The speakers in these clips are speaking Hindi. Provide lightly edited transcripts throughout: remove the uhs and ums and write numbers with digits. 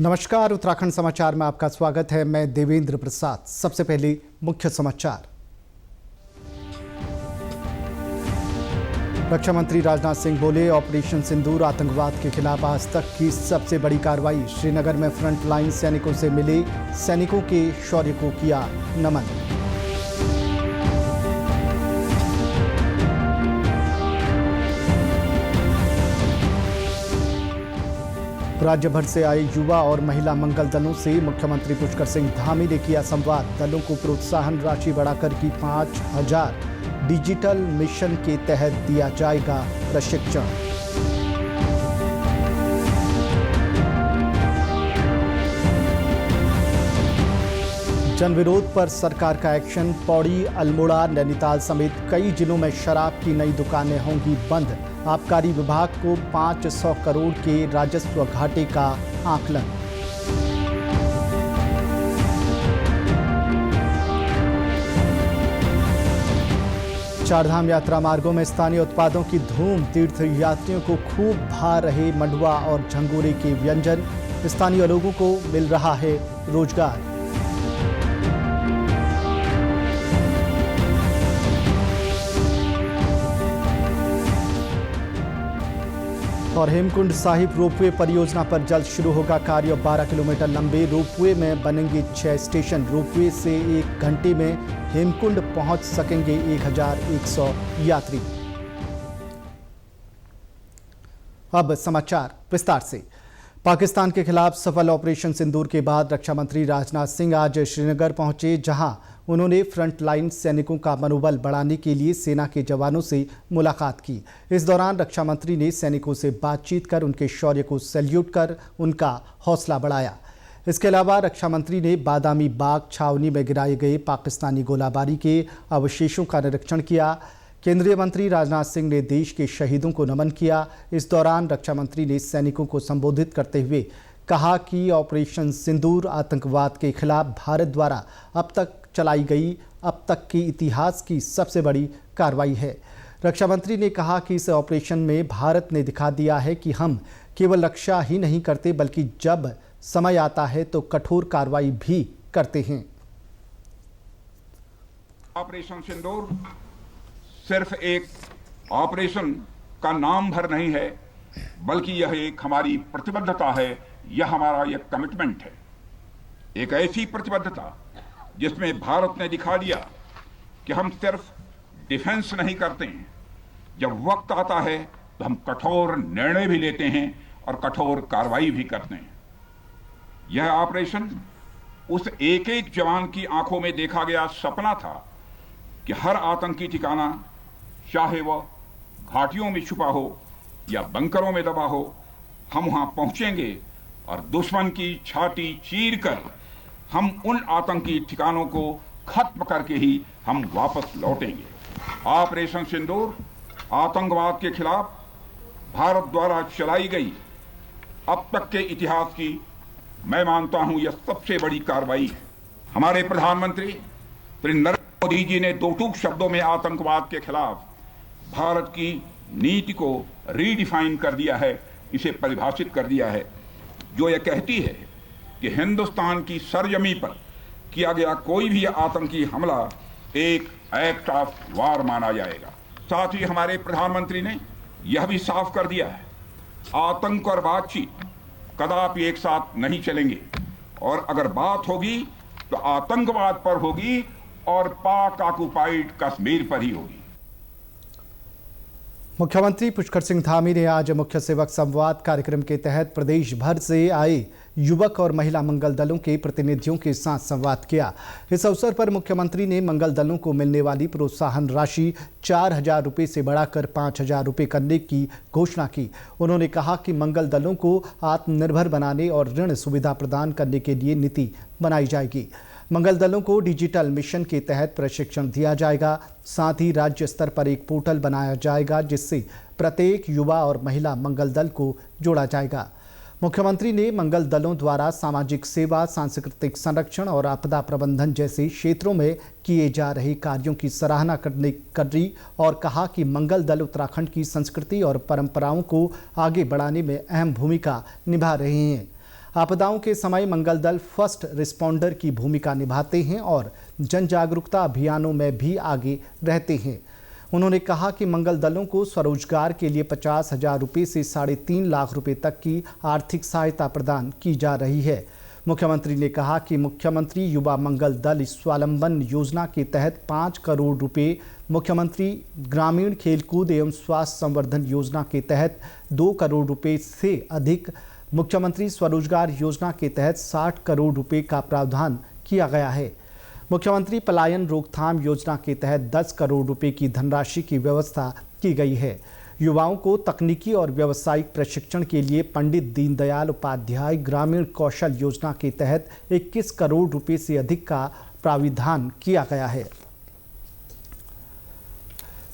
नमस्कार, उत्तराखंड समाचार में आपका स्वागत है। मैं देवेंद्र प्रसाद। सबसे पहले मुख्य समाचार। रक्षा मंत्री राजनाथ सिंह बोले, ऑपरेशन सिंदूर आतंकवाद के खिलाफ आज तक की सबसे बड़ी कार्रवाई। श्रीनगर में फ्रंटलाइन सैनिकों से मिले, सैनिकों के शौर्य को किया नमन। राज्य भर से आए युवा और महिला मंगल दलों से मुख्यमंत्री पुष्कर सिंह धामी ने किया संवाद। दलों को प्रोत्साहन राशि बढ़ाकर की 5,000। डिजिटल मिशन के तहत दिया जाएगा प्रशिक्षण। जनविरोध पर सरकार का एक्शन। पौड़ी, अल्मोड़ा, नैनीताल समेत कई जिलों में शराब की नई दुकानें होंगी बंद। आबकारी विभाग को 500 करोड़ के राजस्व घाटे का आकलन। चारधाम यात्रा मार्गों में स्थानीय उत्पादों की धूम। तीर्थ यात्रियों को खूब भा रहे मंडुआ और झंगोरे के व्यंजन। स्थानीय लोगों को मिल रहा है रोजगार। और हेमकुंड साहिब रोपवे परियोजना पर जल्द शुरू होगा कार्य। 12 किलोमीटर लंबे रोपवे में बनेंगे 6 स्टेशन। रोपवे से 1 घंटे में हेमकुंड पहुंच सकेंगे 1100 यात्री। अब समाचार विस्तार से। पाकिस्तान के खिलाफ सफल ऑपरेशन सिंदूर के बाद रक्षा मंत्री राजनाथ सिंह आज श्रीनगर पहुंचे, जहां उन्होंने फ्रंटलाइन सैनिकों का मनोबल बढ़ाने के लिए सेना के जवानों से मुलाकात की। इस दौरान रक्षा मंत्री ने सैनिकों से बातचीत कर उनके शौर्य को सैल्यूट कर उनका हौसला बढ़ाया। इसके अलावा रक्षा मंत्री ने बादामी बाग छावनी में गिराए गए पाकिस्तानी गोलाबारी के अवशेषों का निरीक्षण किया। केंद्रीय मंत्री राजनाथ सिंह ने देश के शहीदों को नमन किया। इस दौरान रक्षा मंत्री ने सैनिकों को संबोधित करते हुए कहा कि ऑपरेशन सिंदूर आतंकवाद के खिलाफ भारत द्वारा अब तक चलाई गई अब तक के इतिहास की सबसे बड़ी कार्रवाई है। रक्षा मंत्री ने कहा कि इस ऑपरेशन में भारत ने दिखा दिया है कि हम केवल रक्षा ही नहीं करते, बल्कि जब समय आता है तो कठोर कार्रवाई भी करते हैं। ऑपरेशन सिंदूर सिर्फ एक ऑपरेशन का नाम भर नहीं है, बल्कि यह एक हमारी प्रतिबद्धता है। यह हमारा एक कमिटमेंट है, एक ऐसी प्रतिबद्धता जिसमें भारत ने दिखा दिया कि हम सिर्फ डिफेंस नहीं करते हैं, जब वक्त आता है तो हम कठोर निर्णय भी लेते हैं और कठोर कार्रवाई भी करते हैं। यह ऑपरेशन उस एक एक जवान की आंखों में देखा गया सपना था कि हर आतंकी ठिकाना, चाहे वह घाटियों में छुपा हो या बंकरों में दबा हो, हम वहां पहुंचेंगे और दुश्मन की छाती चीर कर हम उन आतंकी ठिकानों को खत्म करके ही हम वापस लौटेंगे। ऑपरेशन सिंदूर आतंकवाद के खिलाफ भारत द्वारा चलाई गई अब तक के इतिहास की, मैं मानता हूं, यह सबसे बड़ी कार्रवाई है। हमारे प्रधानमंत्री श्री नरेंद्र मोदी जी ने दो टूक शब्दों में आतंकवाद के खिलाफ भारत की नीति को रीडिफाइन कर दिया है, इसे परिभाषित कर दिया है, जो यह कहती है कि हिंदुस्तान की सरजमी पर किया गया कोई भी आतंकी हमला एक एक्ट ऑफ वार माना जाएगा। साथ ही हमारे प्रधानमंत्री ने यह भी साफ कर दिया है, आतंक और बातचीत कदापि एक साथ नहीं चलेंगे, और अगर बात होगी तो आतंकवाद पर होगी और पाक ऑक्युपाइड कश्मीर पर ही होगी। मुख्यमंत्री पुष्कर सिंह धामी ने आज मुख्य सेवक संवाद कार्यक्रम के तहत प्रदेश भर से आए युवक और महिला मंगल दलों के प्रतिनिधियों के साथ संवाद किया। इस अवसर पर मुख्यमंत्री ने मंगल दलों को मिलने वाली प्रोत्साहन राशि 4,000 रुपये से बढ़ाकर 5,000 रुपये करने की घोषणा की। उन्होंने कहा कि मंगल दलों को आत्मनिर्भर बनाने और ऋण सुविधा प्रदान करने के लिए नीति बनाई जाएगी। मंगल दलों को डिजिटल मिशन के तहत प्रशिक्षण दिया जाएगा। साथ ही राज्य स्तर पर एक पोर्टल बनाया जाएगा, जिससे प्रत्येक युवा और महिला मंगल दल को जोड़ा जाएगा। मुख्यमंत्री ने मंगल दलों द्वारा सामाजिक सेवा, सांस्कृतिक संरक्षण और आपदा प्रबंधन जैसे क्षेत्रों में किए जा रहे कार्यों की सराहना करी और कहा कि मंगल दल उत्तराखंड की संस्कृति और परंपराओं को आगे बढ़ाने में अहम भूमिका निभा रहे हैं। आपदाओं के समय मंगल दल फर्स्ट रिस्पॉन्डर की भूमिका निभाते हैं और जन जागरूकता अभियानों में भी आगे रहते हैं। उन्होंने कहा कि मंगल दलों को स्वरोजगार के लिए 50,000 रुपये से 3.5 लाख रुपए तक की आर्थिक सहायता प्रदान की जा रही है। मुख्यमंत्री ने कहा कि मुख्यमंत्री युवा मंगल दल स्वावलंबन योजना के तहत 5 करोड़ रुपए, मुख्यमंत्री ग्रामीण खेलकूद एवं स्वास्थ्य संवर्धन योजना के तहत 2 करोड़ रुपए से अधिक, मुख्यमंत्री स्वरोजगार योजना के तहत 60 करोड़ रुपए का प्रावधान किया गया है। मुख्यमंत्री पलायन रोकथाम योजना के तहत 10 करोड़ रुपए की धनराशि की व्यवस्था की गई है। युवाओं को तकनीकी और व्यावसायिक प्रशिक्षण के लिए पंडित दीनदयाल उपाध्याय ग्रामीण कौशल योजना के तहत 21 करोड़ रुपए से अधिक का प्राविधान किया गया है।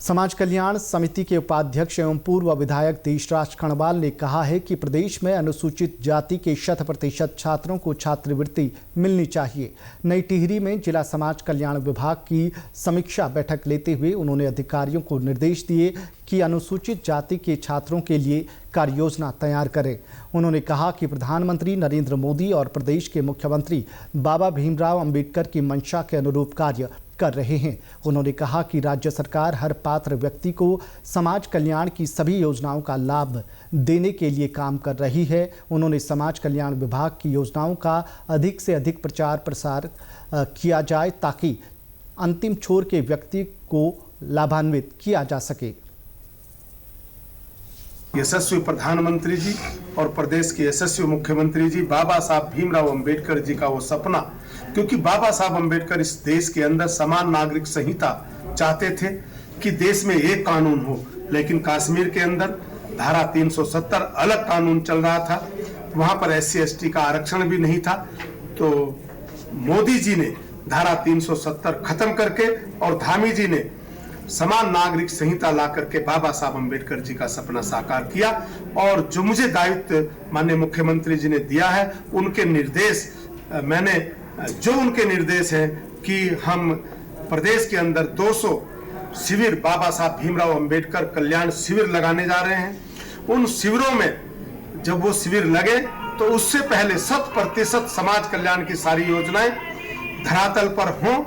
समाज कल्याण समिति के उपाध्यक्ष एवं पूर्व विधायक देशराज खणवाल ने कहा है कि प्रदेश में अनुसूचित जाति के 100% छात्रों को छात्रवृत्ति मिलनी चाहिए। नई टिहरी में जिला समाज कल्याण विभाग की समीक्षा बैठक लेते हुए उन्होंने अधिकारियों को निर्देश दिए कि अनुसूचित जाति के छात्रों के लिए कार्य योजना तैयार करें। उन्होंने कहा कि प्रधानमंत्री नरेंद्र मोदी और प्रदेश के मुख्यमंत्री बाबा भीमराव अंबेडकर की मंशा के अनुरूप कार्य कर रहे हैं। उन्होंने कहा कि राज्य सरकार हर पात्र व्यक्ति को समाज कल्याण की सभी योजनाओं का लाभ देने के लिए काम कर रही है। उन्होंने समाज कल्याण विभाग की योजनाओं का अधिक से अधिक प्रचार प्रसार किया जाए ताकि अंतिम छोर के व्यक्ति को लाभान्वित किया जा सके। यशस्वी प्रधानमंत्री जी और प्रदेश के यशस्वी मुख्यमंत्री जी बाबा साहब भीमराव अंबेडकर जी का वो सपना, क्योंकि बाबा साहब अंबेडकर इस देश के अंदर समान नागरिक संहिता चाहते थे कि देश में एक कानून हो, लेकिन कश्मीर के अंदर धारा 370 अलग कानून चल रहा था, वहां पर SC/ST का आरक्षण भी नहीं था। तो मोदी जी ने धारा 370 खत्म करके और धामी जी ने समान नागरिक संहिता ला करके बाबा साहब अंबेडकर जी का सपना साकार किया। और जो मुझे दायित्व माननीय मुख्यमंत्री जी ने दिया है, उनके निर्देश जो उनके निर्देश हैं कि हम प्रदेश के अंदर 200 शिविर बाबा साहब भीमराव अंबेडकर कल्याण शिविर लगाने जा रहे हैं। उन शिविरों में जब वो शिविर लगे तो उससे पहले 100% समाज कल्याण की सारी योजनाएं धरातल पर हों,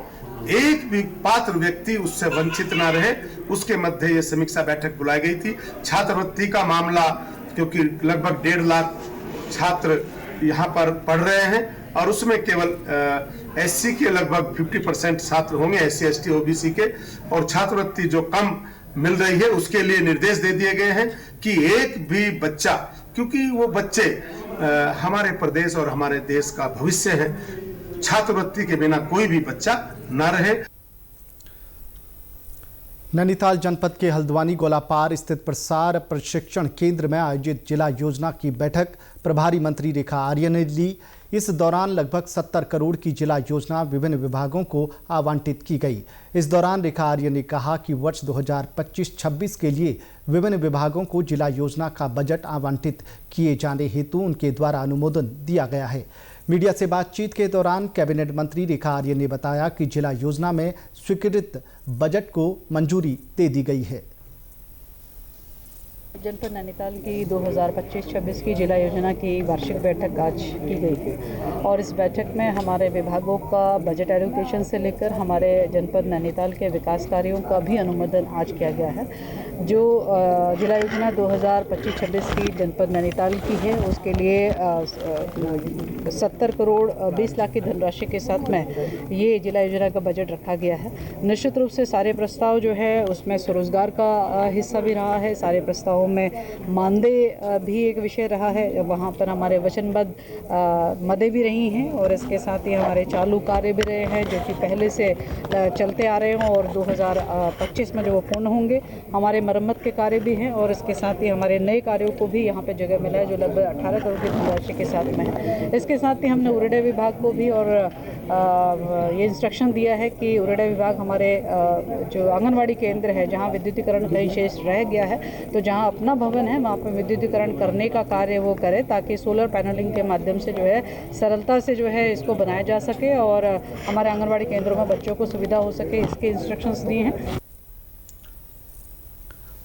एक भी पात्र व्यक्ति उससे वंचित ना रहे, उसके मध्य ये समीक्षा बैठक बुलाई गई थी। छात्रवृत्ति का मामला, क्योंकि लगभग 1.5 लाख छात्र यहाँ पर पढ़ रहे हैं और उसमें केवल SC के लगभग 50% छात्र होंगे, SC/ST OBC के, और छात्रवृत्ति जो कम मिल रही है उसके लिए निर्देश दे दिए गए हैं कि एक भी बच्चा, क्योंकि वो बच्चे हमारे प्रदेश और हमारे देश का भविष्य है, छात्रवृत्ति के बिना कोई भी बच्चा न रहे। नैनीताल जनपद के हल्द्वानी गोलापार स्थित प्रसार प्रशिक्षण केंद्र में आयोजित जिला योजना की बैठक प्रभारी मंत्री रेखा आर्य ने ली। इस दौरान लगभग 70 करोड़ की जिला योजना विभिन्न विभागों को आवंटित की गई। इस दौरान रेखा आर्य ने कहा कि वर्ष 2025-26 के लिए विभिन्न विभागों को जिला योजना का बजट आवंटित किए जाने हेतु उनके द्वारा अनुमोदन दिया गया है। मीडिया से बातचीत के दौरान कैबिनेट मंत्री रेखा आर्य ने बताया कि जिला योजना में स्वीकृत बजट को मंजूरी दे दी गई है। जनपद नैनीताल की 2025-26 की जिला योजना की वार्षिक बैठक आज की गई थी और इस बैठक में हमारे विभागों का बजट एलोकेशन से लेकर हमारे जनपद नैनीताल के विकास कार्यों का भी अनुमोदन आज किया गया है। जो जिला योजना 2025-26 की जनपद नैनीताल की है उसके लिए 70 करोड़ 20 लाख की धनराशि के साथ में ये जिला योजना का बजट रखा गया है। निश्चित रूप से सारे प्रस्ताव जो है उसमें स्वरोजगार का हिस्सा भी रहा है, सारे प्रस्तावों में मानदेय भी एक विषय रहा है, वहाँ पर हमारे वचनबद्ध मदें भी रही हैं और इसके साथ ही हमारे चालू कार्य भी रहे हैं जो कि पहले से चलते आ रहे हैं और 2025 में जो वो पूर्ण होंगे। हमारे मरम्मत के कार्य भी हैं और इसके साथ ही हमारे नए कार्यों को भी यहाँ पे जगह मिला है जो लगभग 18 करोड़ की धनराशि के साथ में है। इसके साथ ही हमने उरेडा विभाग को भी और ये इंस्ट्रक्शन दिया है कि उरेडा विभाग हमारे जो आंगनवाड़ी केंद्र है जहाँ विद्युतीकरण कहीं शेष रह गया है तो जहाँ अपना भवन है वहाँ पर विद्युतीकरण करने का कार्य वो करे ताकि सोलर पैनलिंग के माध्यम से जो है सरलता से जो है इसको बनाया जा सके और हमारे आंगनवाड़ी केंद्रों में बच्चों को सुविधा हो सके, इसके इंस्ट्रक्शंस दिए हैं।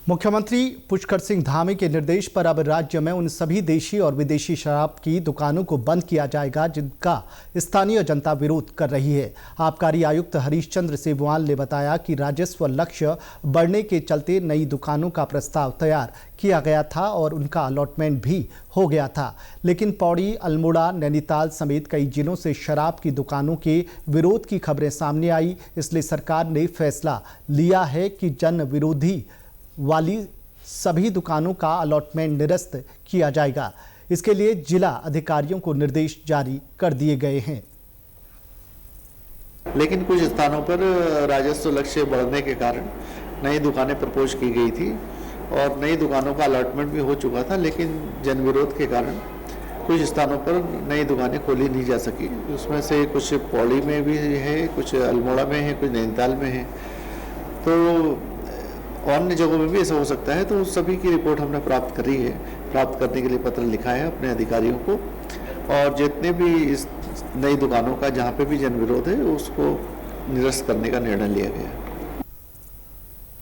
मुख्यमंत्री पुष्कर सिंह धामी के निर्देश पर अब राज्य में उन सभी देशी और विदेशी शराब की दुकानों को बंद किया जाएगा जिनका स्थानीय जनता विरोध कर रही है। आबकारी आयुक्त हरीशचंद्र सेबवाल ने बताया कि राजस्व लक्ष्य बढ़ने के चलते नई दुकानों का प्रस्ताव तैयार किया गया था और उनका अलॉटमेंट भी हो गया था, लेकिन पौड़ी, अल्मोड़ा, नैनीताल समेत कई जिलों से शराब की दुकानों के विरोध की खबरें सामने आई। इसलिए सरकार ने फैसला लिया है कि जन विरोधी वाली सभी दुकानों का अलॉटमेंट निरस्त किया जाएगा। इसके लिए जिला अधिकारियों को निर्देश जारी कर दिए गए हैं। लेकिन कुछ स्थानों पर राजस्व लक्ष्य बढ़ने के कारण नई दुकानें प्रपोज की गई थी और नई दुकानों का अलॉटमेंट भी हो चुका था, लेकिन जन विरोध के कारण कुछ स्थानों पर नई दुकानें खोली नहीं जा सकी। उसमें से कुछ पौड़ी में भी है, कुछ अल्मोड़ा में है, कुछ नैनीताल में है, तो अन्य जगहों में भी ऐसा हो सकता है। तो सभी की रिपोर्ट हमने प्राप्त करी है, प्राप्त करने के लिए पत्र लिखा है अपने अधिकारियों को, और जितने भी इस नई दुकानों का जहाँ पे भी जन विरोध है उसको निरस्त करने का निर्णय लिया गया है।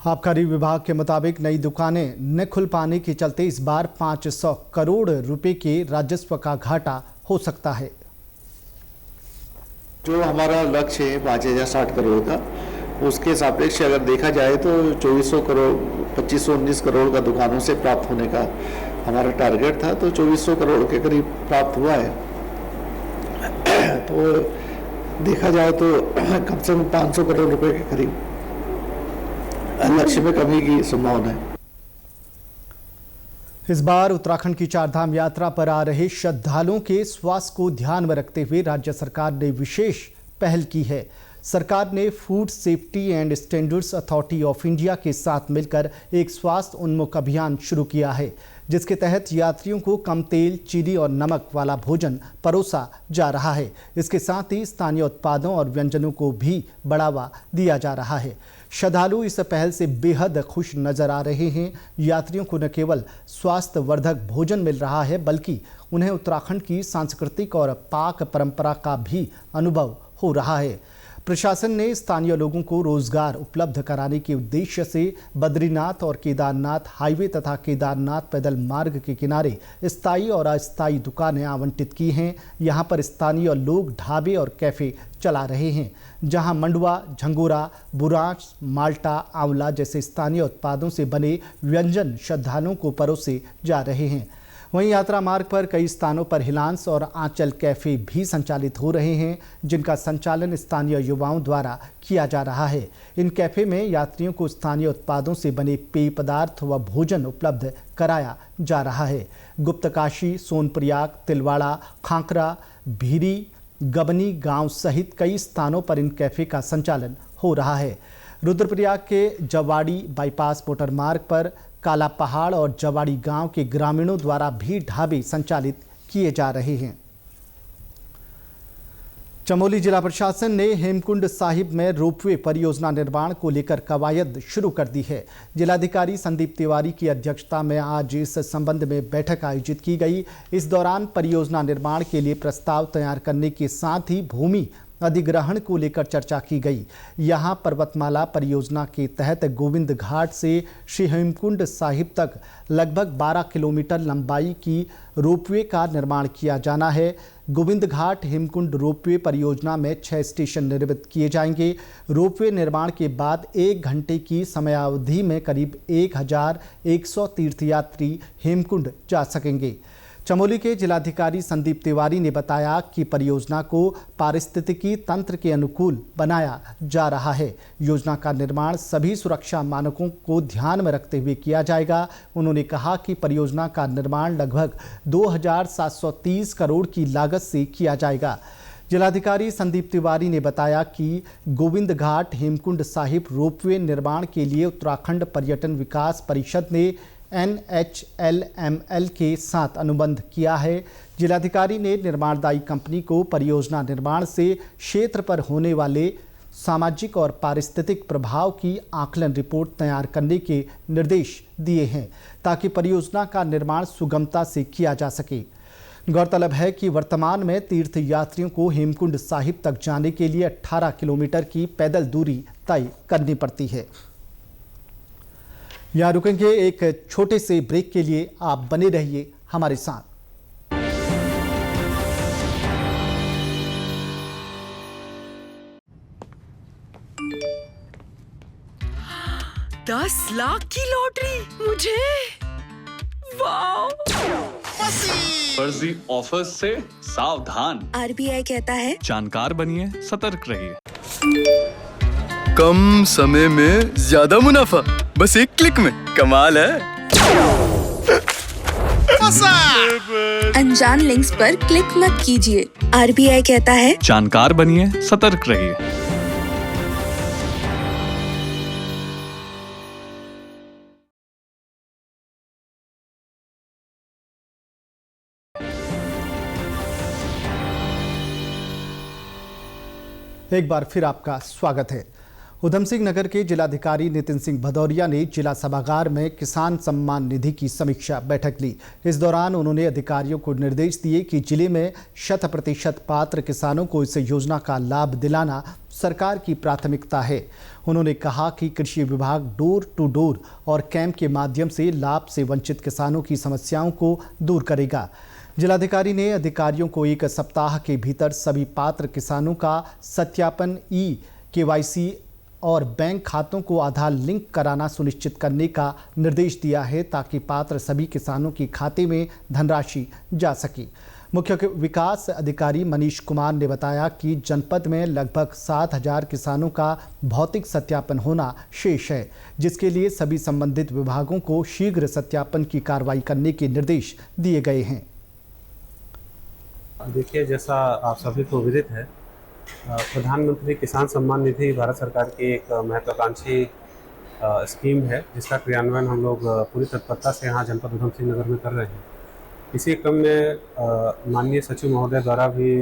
आबकारी विभाग के मुताबिक नई दुकानें न खुल पाने के चलते इस बार 500 करोड़ रुपए के राजस्व का घाटा हो सकता है। जो हमारा लक्ष्य है 5060 करोड़ का, उसके सापेक्ष अगर देखा जाए तो 2400 करोड़ 2519 करोड़ का दुकानों से प्राप्त होने का हमारा टारगेट था, तो 2400 करोड़ के करीब प्राप्त हुआ है। तो देखा जाए तो कम से कम 500 करोड़ रुपए के करीब लक्ष्य में कमी की संभावना है। इस बार उत्तराखंड की चारधाम यात्रा पर आ रहे श्रद्धालुओं के स्वास्थ्य को ध्यान में रखते हुए राज्य सरकार ने विशेष पहल की है। सरकार ने food safety and standards authority of India के साथ मिलकर एक स्वास्थ्य उन्मुख अभियान शुरू किया है, जिसके तहत यात्रियों को कम तेल, चीनी और नमक वाला भोजन परोसा जा रहा है। इसके साथ ही स्थानीय उत्पादों और व्यंजनों को भी बढ़ावा दिया जा रहा है। श्रद्धालु इस पहल से बेहद खुश नजर आ रहे हैं। यात्रियों को न केवल स्वास्थ्यवर्धक भोजन मिल रहा है, बल्कि उन्हें उत्तराखंड की सांस्कृतिक और पाक परंपरा का भी अनुभव हो रहा है। प्रशासन ने स्थानीय लोगों को रोजगार उपलब्ध कराने के उद्देश्य से बद्रीनाथ और केदारनाथ हाईवे तथा केदारनाथ पैदल मार्ग के किनारे स्थायी और अस्थायी दुकानें आवंटित की हैं। यहां पर स्थानीय लोग ढाबे और कैफे चला रहे हैं, जहां मंडुआ, झंगोरा, बुरांश, माल्टा, आंवला जैसे स्थानीय उत्पादों से बने व्यंजन श्रद्धालुओं को परोसे जा रहे हैं। वहीं यात्रा मार्ग पर कई स्थानों पर हिलांस और आंचल कैफे भी संचालित हो रहे हैं, जिनका संचालन स्थानीय युवाओं द्वारा किया जा रहा है। इन कैफे में यात्रियों को स्थानीय उत्पादों से बने पेय पदार्थ व भोजन उपलब्ध कराया जा रहा है। गुप्तकाशी, सोनप्रयाग, तिलवाड़ा, खांकरा, भीरी, गबनी गांव सहित कई स्थानों पर इन कैफे का संचालन हो रहा है। रुद्रप्रयाग के जवाड़ी बाईपास मोटर मार्ग पर काला पहाड़ और जवाड़ी गांव के ग्रामीणों द्वारा भी ढाबे संचालित किए जा रहे हैं। चमोली जिला प्रशासन ने हेमकुंड साहिब में रोपवे परियोजना निर्माण को लेकर कवायद शुरू कर दी है। जिलाधिकारी संदीप तिवारी की अध्यक्षता में आज इस संबंध में बैठक आयोजित की गई। इस दौरान परियोजना निर्माण के लिए प्रस्ताव तैयार करने के साथ ही भूमि अधिग्रहण को लेकर चर्चा की गई। यहां पर्वतमाला परियोजना के तहत गोविंद घाट से श्री हेमकुंड साहिब तक लगभग 12 किलोमीटर लंबाई की रोपवे का निर्माण किया जाना है। गोविंद घाट हेमकुंड रोपवे परियोजना में 6 स्टेशन निर्मित किए जाएंगे। रोपवे निर्माण के बाद 1 घंटे की समयावधि में करीब 1100 तीर्थयात्री हेमकुंड जा सकेंगे। चमोली के जिलाधिकारी संदीप तिवारी ने बताया कि परियोजना को पारिस्थितिकी तंत्र के अनुकूल बनाया जा रहा है। योजना का निर्माण सभी सुरक्षा मानकों को ध्यान में रखते हुए किया जाएगा। उन्होंने कहा कि परियोजना का निर्माण लगभग 2730 करोड़ की लागत से किया जाएगा। जिलाधिकारी संदीप तिवारी ने बताया कि गोविंद घाट हेमकुंड साहिब रोपवे निर्माण के लिए उत्तराखंड पर्यटन विकास परिषद ने NHLML के साथ अनुबंध किया है। जिलाधिकारी ने निर्माणदायी कंपनी को परियोजना निर्माण से क्षेत्र पर होने वाले सामाजिक और पारिस्थितिक प्रभाव की आकलन रिपोर्ट तैयार करने के निर्देश दिए हैं, ताकि परियोजना का निर्माण सुगमता से किया जा सके। गौरतलब है कि वर्तमान में तीर्थ यात्रियों को हेमकुंड साहिब तक जाने के लिए 18 किलोमीटर की पैदल दूरी तय करनी पड़ती है। यहाँ रुकेंगे एक छोटे से ब्रेक के लिए, आप बने रहिए हमारे साथ। $10 लाख की लॉटरी मुझे, वाह! फर्जी ऑफर्स से सावधान। RBI कहता है जानकार बनिए, सतर्क रहिए। कम समय में ज्यादा मुनाफा, बस एक क्लिक में, कमाल है। अनजान लिंक्स पर क्लिक मत कीजिए। RBI कहता है जानकार बनिए, सतर्क रहिए। एक बार फिर आपका स्वागत है। उधम सिंह नगर के जिलाधिकारी नितिन सिंह भदौरिया ने जिला सभागार में किसान सम्मान निधि की समीक्षा बैठक ली। इस दौरान उन्होंने अधिकारियों को निर्देश दिए कि जिले में 100% पात्र किसानों को इस योजना का लाभ दिलाना सरकार की प्राथमिकता है। उन्होंने कहा कि कृषि विभाग डोर टू डोर और कैंप के माध्यम से लाभ से वंचित किसानों की समस्याओं को दूर करेगा। जिलाधिकारी ने अधिकारियों को 1 सप्ताह के भीतर सभी पात्र किसानों का सत्यापन, KYC और बैंक खातों को आधार लिंक कराना सुनिश्चित करने का निर्देश दिया है, ताकि पात्र सभी किसानों के खाते में धनराशि जा सके। मुख्य विकास अधिकारी मनीष कुमार ने बताया कि जनपद में लगभग 7,000 किसानों का भौतिक सत्यापन होना शेष है, जिसके लिए सभी संबंधित विभागों को शीघ्र सत्यापन की कार्रवाई करने के निर्देश दिए गए हैं। देखिए, जैसा आप सभी को विदित है, प्रधानमंत्री किसान सम्मान निधि भारत सरकार की एक महत्वाकांक्षी स्कीम है, जिसका क्रियान्वयन हम लोग पूरी तत्परता से यहाँ जनपद उधम सिंह नगर में कर रहे हैं। इसी क्रम में माननीय सचिव महोदय द्वारा भी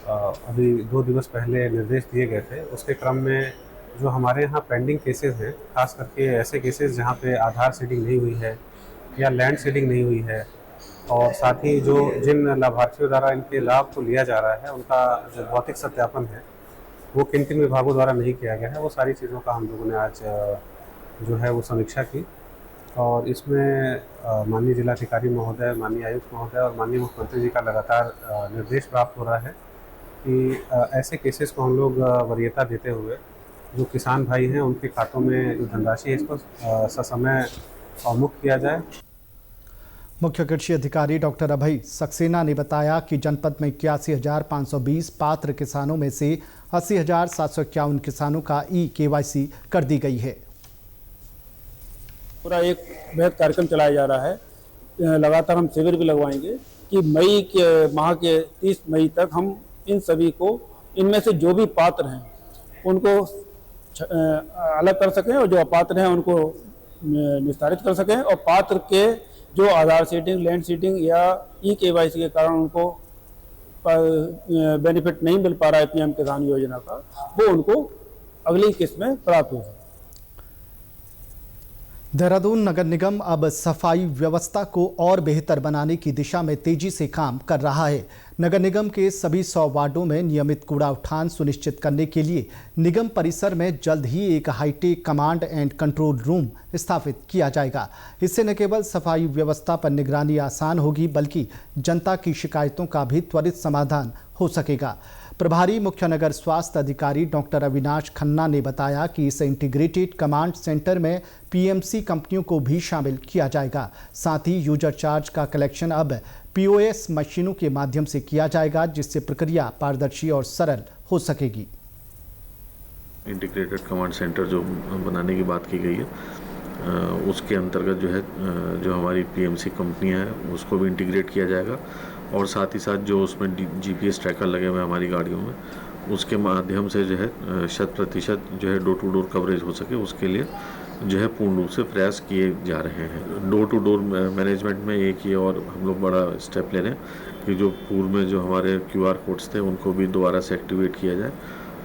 अभी 2 दिवस पहले निर्देश दिए गए थे। उसके क्रम में जो हमारे यहाँ पेंडिंग केसेस हैं, खास करके ऐसे केसेस जहाँ पे आधार सीडिंग नहीं हुई है या लैंड सीडिंग नहीं हुई है, और साथ ही जो जिन लाभार्थियों द्वारा इनके लाभ को लिया जा रहा है, उनका जो भौतिक सत्यापन है वो किन विभागों द्वारा नहीं किया गया है, वो सारी चीज़ों का हम लोगों ने आज जो है वो समीक्षा की। और इसमें माननीय जिलाधिकारी महोदय, माननीय आयुक्त महोदय और माननीय मुख्यमंत्री जी का लगातार निर्देश प्राप्त हो रहा है कि ऐसे केसेस को हम लोग वरीयता देते हुए जो किसान भाई हैं उनके खातों में जो धनराशि है इसको ससमय मुक्त किया जाए। मुख्य कृषि अधिकारी डॉक्टर अभय सक्सेना ने बताया कि जनपद में 81,520 पात्र किसानों में से 80,751 किसानों का KYC कर दी गई है। पूरा एक बृहद कार्यक्रम चलाया जा रहा है। लगातार हम शिविर भी लगवाएंगे कि मई के माह के 30 मई तक हम इन सभी को, इनमें से जो भी पात्र हैं उनको अलग कर सकें और जो अपात्र हैं उनको निस्तारित कर सकें, और पात्र के जो आधार सीडिंग, लैंड सीडिंग या KYC के कारण उनको बेनिफिट नहीं मिल पा रहा है PM किसान योजना का, वो उनको अगली किस्त में प्राप्त होगा। देहरादून नगर निगम अब सफाई व्यवस्था को और बेहतर बनाने की दिशा में तेजी से काम कर रहा है। नगर निगम के सभी 100 वार्डों में नियमित कूड़ा उठान सुनिश्चित करने के लिए निगम परिसर में जल्द ही एक hi-tech command and control room स्थापित किया जाएगा। इससे न केवल सफाई व्यवस्था पर निगरानी आसान होगी, बल्कि जनता की शिकायतों का भी त्वरित समाधान हो सकेगा। प्रभारी मुख्य नगर स्वास्थ्य अधिकारी डॉक्टर अविनाश खन्ना ने बताया कि इस इंटीग्रेटेड कमांड सेंटर में PMC कंपनियों को भी शामिल किया जाएगा। साथ ही यूजर चार्ज का कलेक्शन अब POS मशीनों के माध्यम से किया जाएगा, जिससे प्रक्रिया पारदर्शी और सरल हो सकेगी। इंटीग्रेटेड कमांड सेंटर जो बनाने की बात की गई है, उसके अंतर्गत जो है जो हमारी PMC कंपनियां हैं उसको भी इंटीग्रेट किया जाएगा, और साथ ही साथ जो उसमें GPS ट्रैकर लगे हुए हैं हमारी गाड़ियों में, उसके माध्यम से जो है 100% जो है डोर टू डोर कवरेज हो सके, उसके लिए जो है पूर्ण रूप से प्रयास किए जा रहे हैं। डोर टू डोर मैनेजमेंट में एक ये और हम लोग बड़ा स्टेप ले रहे हैं कि जो पूर्व में जो हमारे QR कोड्स थे उनको भी दोबारा से एक्टिवेट किया जाए,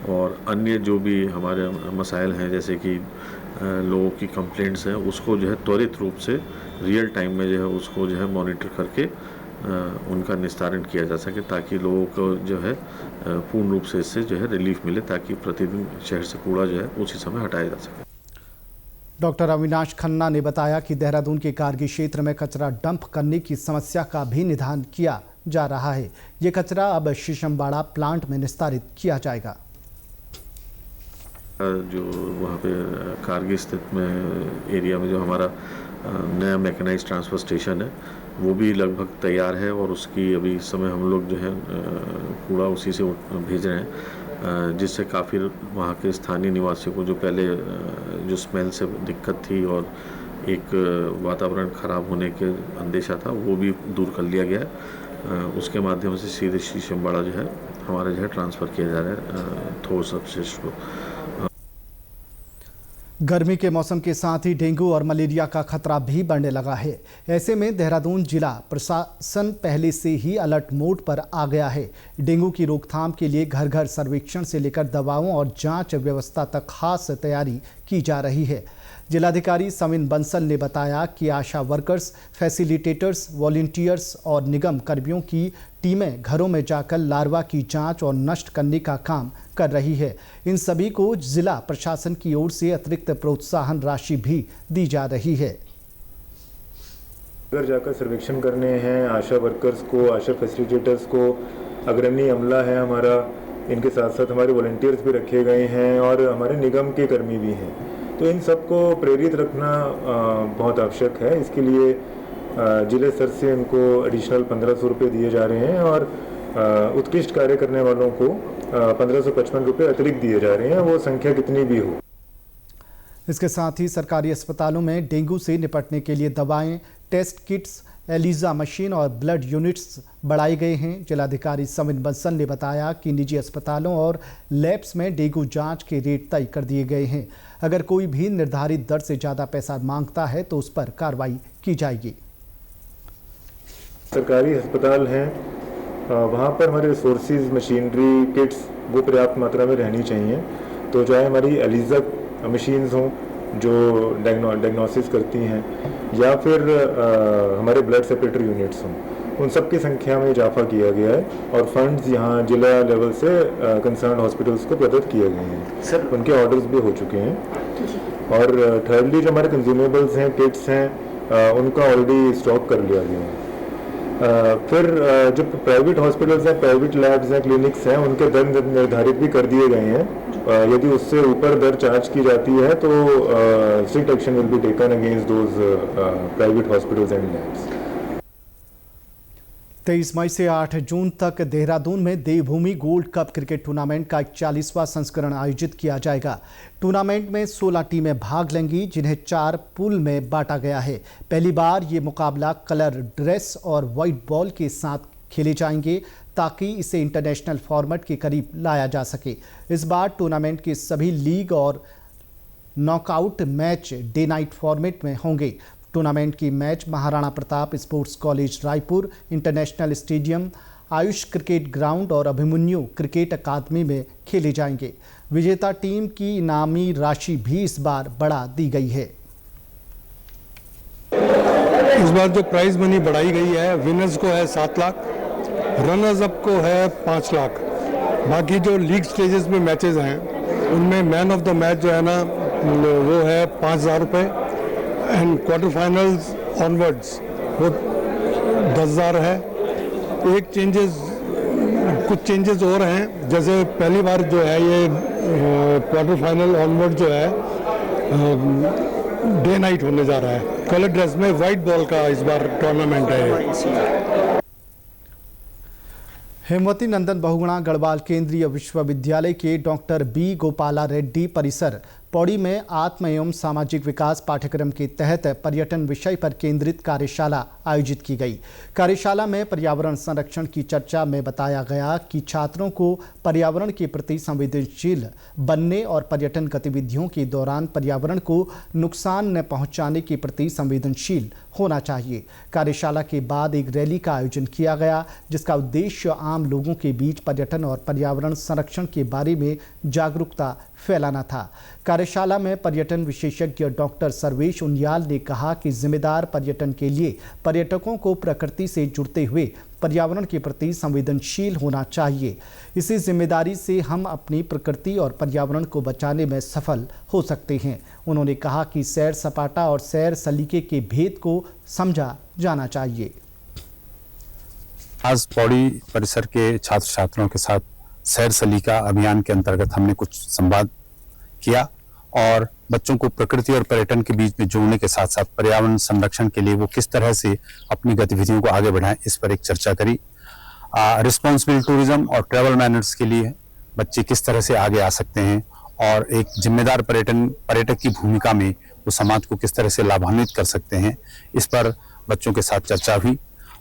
और अन्य जो भी हमारे मसाइल हैं जैसे कि लोगों की कंप्लेंट्स हैं उसको जो है त्वरित रूप से रियल टाइम में जो है उसको जो है मॉनिटर करके उनका निस्तारण किया जा सके, ताकि लोगों को जो है पूर्ण रूप से इससे जो है रिलीफ मिले, ताकि प्रतिदिन शहर से कूड़ा जो है उसी समय हटाया जा सके। डॉक्टर अविनाश खन्ना ने बताया कि देहरादून के कारगिल क्षेत्र में कचरा डंप करने की समस्या का भी निदान किया जा रहा है। ये कचरा अब शीशमबाड़ा प्लांट में निस्तारित किया जाएगा। जो वहाँ पे कारगिल स्थित में एरिया में जो हमारा नया मैकेनाइज ट्रांसफर स्टेशन है वो भी लगभग तैयार है और उसकी अभी इस समय हम लोग जो है कूड़ा उसी से भेज रहे हैं, जिससे काफ़ी वहाँ के स्थानीय निवासियों को जो पहले जो स्मेल से दिक्कत थी और एक वातावरण ख़राब होने के अंदेशा था वो भी दूर कर लिया गया है। उसके माध्यम से सीधे शीशमबाड़ा जो है हमारा जो है ट्रांसफ़र किया जा रहा है ठोस अपशिष्ट को। गर्मी के मौसम के साथ ही डेंगू और मलेरिया का खतरा भी बढ़ने लगा है। ऐसे में देहरादून जिला प्रशासन पहले से ही अलर्ट मोड पर आ गया है। डेंगू की रोकथाम के लिए घर घर सर्वेक्षण से लेकर दवाओं और जांच व्यवस्था तक खास तैयारी की जा रही है। जिलाधिकारी सविन बंसल ने बताया कि आशा वर्कर्स, फैसिलिटेटर्स, वॉलंटियर्स और निगम कर्मियों की टीमें घरों में जाकर लार्वा की जांच और नष्ट करने का काम कर रही है। इन सभी को जिला प्रशासन की ओर से अतिरिक्त प्रोत्साहन राशि भी दी जा रही है। घर जाकर सर्वेक्षण करने हैं आशा वर्कर्स को, आशा फैसिलिटेटर्स को, अग्रणी अमला है हमारा, इनके साथ साथ हमारे वॉलंटियर्स भी रखे गए हैं और हमारे निगम के कर्मी भी हैं। तो इन सबको प्रेरित रखना बहुत आवश्यक है। इसके लिए जिले स्तर से इनको एडिशनल 1500 रुपये दिए जा रहे हैं और उत्कृष्ट कार्य करने वालों को 1555 रुपये अतिरिक्त दिए जा रहे हैं, वो संख्या कितनी भी हो। इसके साथ ही सरकारी अस्पतालों में डेंगू से निपटने के लिए दवाएं, टेस्ट किट्स, एलिजा मशीन और ब्लड यूनिट्स बढ़ाए गए हैं। जिलाधिकारी सविन बंसल ने बताया कि निजी अस्पतालों और लैब्स में डेंगू जांच के रेट तय कर दिए गए हैं। अगर कोई भी निर्धारित दर से ज़्यादा पैसा मांगता है तो उस पर कार्रवाई की जाएगी। सरकारी अस्पताल हैं, वहाँ पर हमारे रिसोर्सेज, मशीनरी, किट्स वो पर्याप्त मात्रा में रहनी चाहिए। तो चाहे हमारी एलिजा मशीन्स हों जो डायग्नोसिस करती हैं या फिर हमारे ब्लड सेपरेटरी यूनिट्स हों, उन सब की संख्या में इजाफा किया गया है और फंड्स यहाँ जिला लेवल से कंसर्न हॉस्पिटल्स को प्रदत्त किए गए हैं। सर उनके ऑर्डर्स भी हो चुके हैं। और थर्डली जो हमारे कंज्यूमेबल्स हैं, किट्स हैं, उनका ऑलरेडी स्टॉक कर लिया गया है। फिर जो प्राइवेट हॉस्पिटल्स हैं, प्राइवेट लैब्स हैं, क्लिनिक्स हैं, उनके दर निर्धारित भी कर दिए गए हैं। यदि उससे ऊपर दर चार्ज की जाती है तो strict action will be taken against those private hospitals and labs. 23 मई से 8 जून तक देहरादून में देवभूमि गोल्ड कप क्रिकेट टूर्नामेंट का 41वां संस्करण आयोजित किया जाएगा। टूर्नामेंट में 16 टीमें भाग लेंगी, जिन्हें 4 पूल में बांटा गया है। पहली बार ये मुकाबला कलर ड्रेस और व्हाइट बॉल के साथ खेले जाएंगे ताकि इसे इंटरनेशनल फॉर्मेट के करीब लाया जा सके। इस बार टूर्नामेंट के सभी लीग और knockout match day night format में होंगे। टूर्नामेंट की match Maharana Pratap sports college Raipur, international stadium, Ayush cricket ground और अभिमन्यु क्रिकेट अकादमी में खेले जाएंगे। विजेता टीम की इनामी राशि भी इस बार बढ़ा दी गई है। इस बार जो प्राइज मनी बढ़ाई गई है, विनर्स को है 7 लाख, रनर्स अप को है 5 लाख। बाकी जो लीग स्टेजेस में मैचेस हैं उनमें मैन ऑफ द मैच जो है ना वो है 5,000 रुपये एंड क्वार्टर फाइनल्स ऑनवर्ड्स वो 10,000 है। कुछ चेंजेस और हैं, जैसे पहली बार जो है ये क्वार्टर फाइनल ऑनवर्ड जो है डे नाइट होने जा रहा है। कलर ड्रेस में व्हाइट बॉल का इस बार टूर्नामेंट है। हेमवती नंदन बहुगुणा गढ़वाल केंद्रीय विश्वविद्यालय के डॉक्टर बी गोपाला रेड्डी परिसर पौड़ी में आत्म एवं सामाजिक विकास पाठ्यक्रम के तहत पर्यटन विषय पर केंद्रित कार्यशाला आयोजित की गई। कार्यशाला में पर्यावरण संरक्षण की चर्चा में बताया गया कि छात्रों को पर्यावरण के प्रति संवेदनशील बनने और पर्यटन गतिविधियों के दौरान पर्यावरण को नुकसान न पहुंचाने के प्रति संवेदनशील होना चाहिए। कार्यशाला के बाद एक रैली का आयोजन किया गया, जिसका उद्देश्य आम लोगों के बीच पर्यटन और पर्यावरण संरक्षण के बारे में जागरूकता फैलाना था। कार्यशाला में पर्यटन विशेषज्ञ डॉक्टर सर्वेश उनियाल ने कहा कि जिम्मेदार पर्यटन के लिए पर्यटकों को प्रकृति से जुड़ते हुए पर्यावरण के प्रति संवेदनशील होना चाहिए। इसी जिम्मेदारी से हम अपनी प्रकृति और पर्यावरण को बचाने में सफल हो सकते हैं। उन्होंने कहा कि सैर सपाटा और सैर सलीके के भेद को समझा जाना चाहिए। आज पौड़ी परिसर के छात्र छात्राओं के साथ सैर सलीका अभियान के अंतर्गत हमने कुछ संवाद किया और बच्चों को प्रकृति और पर्यटन के बीच में जोड़ने के साथ साथ पर्यावरण संरक्षण के लिए वो किस तरह से अपनी गतिविधियों को आगे बढ़ाएं, इस पर एक चर्चा करी। रिस्पॉन्सिबल टूरिज्म और ट्रैवल मैनर्स के लिए बच्चे किस तरह से आगे आ सकते हैं और एक जिम्मेदार पर्यटक की भूमिका में वो समाज को किस तरह से लाभान्वित कर सकते हैं, इस पर बच्चों के साथ चर्चा हुई।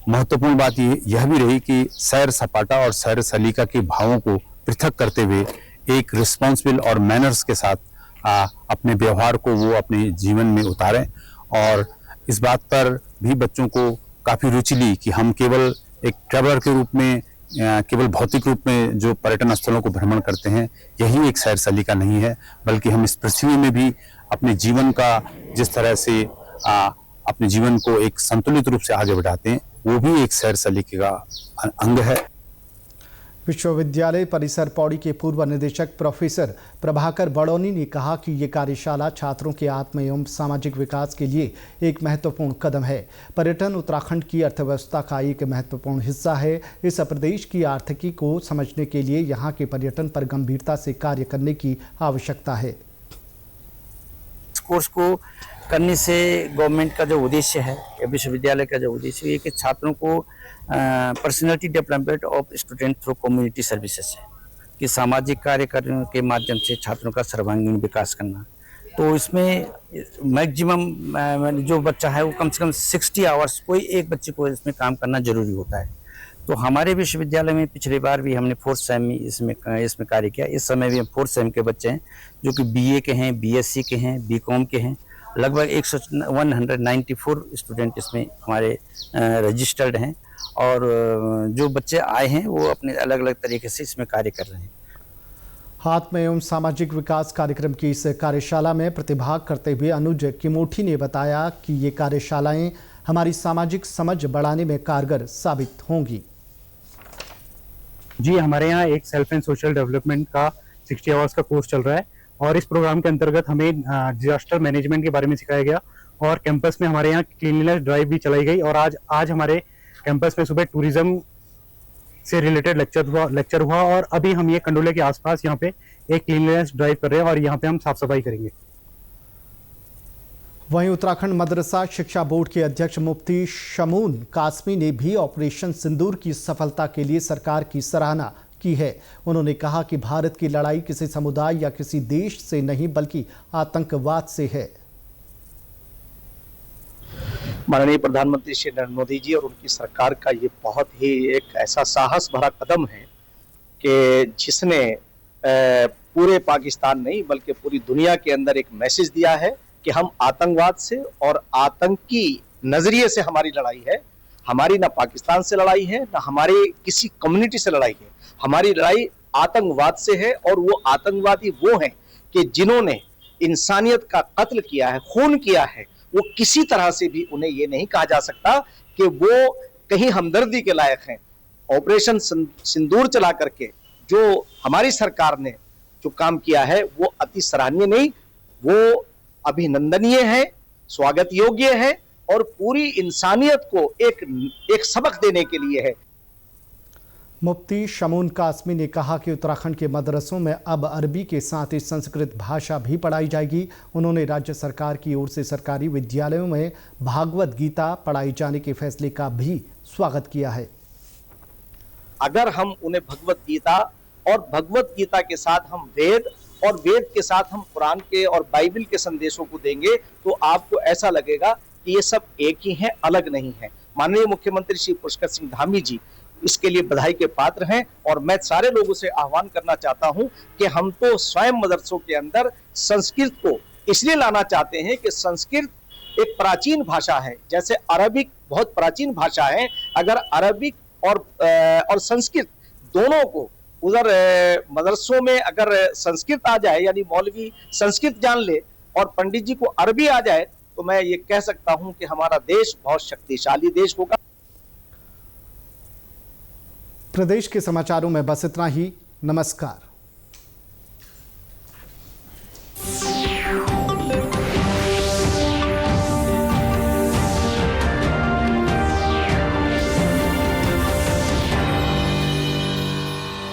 महत्वपूर्ण बात यह भी रही कि सैर सपाटा और सैर सलीका के भावों को पृथक करते हुए एक रिस्पॉन्सिबल और मैनर्स के साथ अपने व्यवहार को वो अपने जीवन में उतारें और इस बात पर भी बच्चों को काफ़ी रुचि ली कि हम केवल एक ट्रैवलर के रूप में केवल भौतिक रूप में जो पर्यटन स्थलों को भ्रमण करते हैं यही एक सैर सलीका नहीं है, बल्कि हम इस पृथ्वी में भी अपने जीवन का जिस तरह से अपने जीवन को एक संतुलित रूप से आगे बढ़ाते हैं वो भी एक सैर सलीके का अंग है। विश्वविद्यालय परिसर पौड़ी के पूर्व निदेशक प्रोफेसर प्रभाकर बड़ौनी ने कहा कि ये कार्यशाला छात्रों के आत्म एवं सामाजिक विकास के लिए एक महत्वपूर्ण कदम है। पर्यटन उत्तराखंड की अर्थव्यवस्था का एक महत्वपूर्ण हिस्सा है। इस प्रदेश की आर्थिकी को समझने के लिए यहाँ के पर्यटन पर गंभीरता से कार्य करने की आवश्यकता है। इस कोर्स को करने से गवर्नमेंट का जो उद्देश्य है, विश्वविद्यालय का जो उद्देश्य है कि छात्रों को personality development of student through community services है कि सामाजिक कार्य करने के माध्यम से छात्रों का सर्वांगीण विकास करना। तो इसमें मैक्सिमम जो बच्चा है वो कम से कम 60 आवर्स कोई एक बच्चे को इसमें काम करना जरूरी होता है। तो हमारे विश्वविद्यालय में पिछली बार भी हमने 4th सेम में इसमें कार्य किया। इस समय भी हम 4th सेम के बच्चे हैं जो कि BA के हैं, BSc के हैं, BCom के हैं। लगभग 194 स्टूडेंट इसमें हमारे रजिस्टर्ड हैं और जो बच्चे आए हैं वो अपने अलग अलग तरीके से इसमें कार्य कर रहे हैं। आत्म एवं सामाजिक विकास कार्यक्रम की इस कार्यशाला में प्रतिभाग करते हुए अनुज किमोठी ने बताया कि ये कार्यशालाएं हमारी सामाजिक समझ बढ़ाने में कारगर साबित होंगी। जी, हमारे यहाँ एक सेल्फ एंड सोशल डेवलपमेंट का 60 आवर्स का कोर्स चल रहा है और इस प्रोग्राम के अंतर्गत हमें डिजास्टर मैनेजमेंट के बारे में सिखाया गया और कैंपस में हमारे यहाँ क्लीनलीनेस ड्राइव भी चलाई गई और आज हमारे कैंपस में सुबह टूरिज्म से रिलेटेड लेक्चर हुआ और अभी हम ये कंडोले के आसपास यहाँ पे एक क्लीनलीनेस ड्राइव कर रहे हैं और यहाँ पे हम साफ सफाई करेंगे। वहीं उत्तराखंड मदरसा शिक्षा बोर्ड के अध्यक्ष मुफ्ती शमून कासमी ने भी ऑपरेशन सिंदूर की सफलता के लिए सरकार की सराहना की है। उन्होंने कहा कि भारत की लड़ाई किसी समुदाय या किसी देश से नहीं बल्कि आतंकवाद से है। माननीय प्रधानमंत्री श्री नरेंद्र मोदी जी और उनकी सरकार का ये बहुत ही एक ऐसा साहस भरा कदम है कि जिसने पूरे पाकिस्तान नहीं बल्कि पूरी दुनिया के अंदर एक मैसेज दिया है कि हम आतंकवाद से और आतंकी नजरिए से हमारी लड़ाई है। हमारी ना पाकिस्तान से लड़ाई है ना हमारी किसी कम्युनिटी से लड़ाई है, हमारी लड़ाई आतंकवाद से है। और वो आतंकवादी वो हैं कि जिन्होंने इंसानियत का कत्ल किया है, खून किया है। वो किसी तरह से भी उन्हें ये नहीं कहा जा सकता कि वो कहीं हमदर्दी के लायक हैं। ऑपरेशन सिंदूर चला करके जो हमारी सरकार ने जो काम किया है वो अति सराहनीय नहीं, वो अभिनंदनीय है, स्वागत योग्य है और पूरी इंसानियत को एक सबक देने के लिए है। मुफ्ती शमून कासमी ने कहा कि उत्तराखंड के मदरसों में अब अरबी के साथ ही संस्कृत भाषा भी पढ़ाई जाएगी। उन्होंने राज्य सरकार की ओर से सरकारी विद्यालयों में भागवत गीता पढ़ाई जाने के फैसले का भी स्वागत किया है। अगर हम उन्हें भगवत गीता और भगवत गीता के साथ हम वेद और वेद के साथ हम कुरान के और बाइबल के संदेशों को देंगे तो आपको ऐसा लगेगा कि ये सब एक ही हैं, अलग नहीं है। माननीय मुख्यमंत्री श्री पुष्कर सिंह धामी जी इसके लिए बधाई के पात्र हैं और मैं सारे लोगों से आह्वान करना चाहता हूं कि हम तो स्वयं मदरसों के अंदर संस्कृत को इसलिए लाना चाहते हैं कि संस्कृत एक प्राचीन भाषा है, जैसे अरबिक बहुत प्राचीन भाषा है। अगर अरबिक और संस्कृत दोनों को उधर मदरसों में अगर संस्कृत आ जाए, यानी मौलवी संस्कृत जान ले और पंडित जी को अरबी आ जाए, तो मैं ये कह सकता हूं कि हमारा देश बहुत शक्तिशाली देश होगा। प्रदेश के समाचारों में बस इतना ही। नमस्कार।